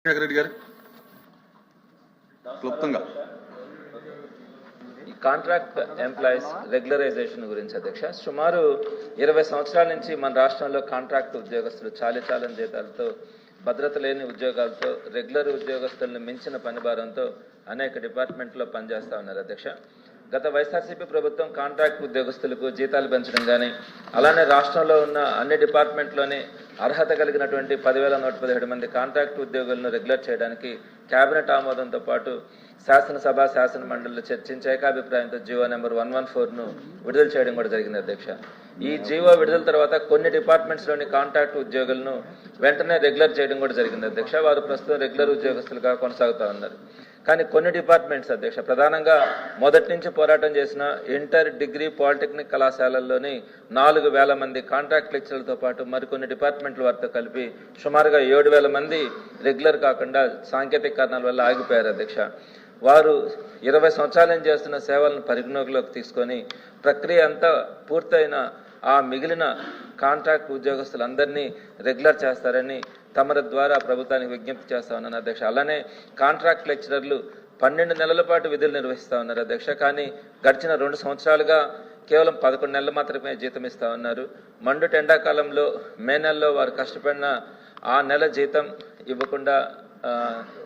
రెడ్డి గారు క్లుప్తంగా ఈ కాంట్రాక్ట్ ఎంప్లాయీస్ రెగ్యులరైజేషన్ గురించి అధ్యక్ష, సుమారు 20 సంవత్సరాల నుంచి మన రాష్ట్రంలో కాంట్రాక్ట్ ఉద్యోగస్తులు చాలీచాలని జీతాలతో, భద్రత లేని ఉద్యోగాలతో, రెగ్యులర్ ఉద్యోగస్తులను మించిన పనిభారంతో అనేక డిపార్ట్మెంట్లో పనిచేస్తూ ఉన్నారు అధ్యక్ష. గత వైఎస్ఆర్సీపీ ప్రభుత్వం కాంట్రాక్ట్ ఉద్యోగస్తులకు జీతాలు పెంచడం కానీ, అలానే రాష్ట్రంలో ఉన్న అన్ని డిపార్ట్మెంట్లోనే అర్హత కలిగినటువంటి 10,117 మంది కాంట్రాక్ట్ ఉద్యోగులను రెగ్యులర్ చేయడానికి కేబినెట్ ఆమోదంతో పాటు శాసనసభ శాసన మండలిలో చర్చించి ఏకాభిప్రాయంతో జీవో నెంబర్ 114ను విడుదల చేయడం కూడా జరిగింది అధ్యక్ష. ఈ జీవో విడుదల తర్వాత కొన్ని డిపార్ట్మెంట్స్లోని కాంట్రాక్ట్ ఉద్యోగులను వెంటనే రెగ్యులర్ చేయడం కూడా జరిగింది అధ్యక్ష. వారు ప్రస్తుతం రెగ్యులర్ ఉద్యోగస్తులుగా కొనసాగుతూ ఉన్నారు. కానీ కొన్ని డిపార్ట్మెంట్స్ అధ్యక్ష, ప్రధానంగా మొదటి నుంచి పోరాటం చేసిన ఇంటర్, డిగ్రీ, పాలిటెక్నిక్ కళాశాలల్లోని 4,000 మంది కాంట్రాక్ట్ లెక్చర్లతో పాటు మరికొన్ని డిపార్ట్మెంట్ల వారితో కలిపి సుమారుగా 7,000 మంది రెగ్యులర్ కాకుండా సాంకేతిక కారణాల వల్ల ఆగిపోయారు అధ్యక్ష. వారు 20 సంవత్సరాల నుంచి చేస్తున్న సేవలను పరిగణలోకి తీసుకొని ప్రక్రియ అంతా పూర్తయిన ఆ మిగిలిన కాంట్రాక్ట్ ఉద్యోగస్తులందరినీ రెగ్యులర్ చేస్తారని తమరి ద్వారా ప్రభుత్వానికి విజ్ఞప్తి చేస్తా ఉన్నాను అధ్యక్ష. అలానే కాంట్రాక్ట్ లెక్చరర్లు 12 నెలల పాటు విధులు నిర్వహిస్తూ ఉన్నారు అధ్యక్ష. కానీ గడిచిన 2 సంవత్సరాలుగా కేవలం 11 నెలలు మాత్రమే జీతం ఇస్తూ ఉన్నారు. మండుట ఎండాకాలంలో మే నెలలో వారు కష్టపడిన ఆ నెల జీతం ఇవ్వకుండా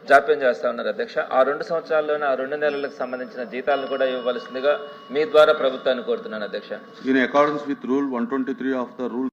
జాప్యం చేస్తా ఉన్నారు అధ్యక్ష. ఆ 2 సంవత్సరాల్లోనే ఆ 2 నెలలకు సంబంధించిన జీతాలను కూడా ఇవ్వవలసిందిగా మీ ద్వారా ప్రభుత్వాన్ని కోరుతున్నాను అధ్యక్ష. In accordance with rule 123 of the rule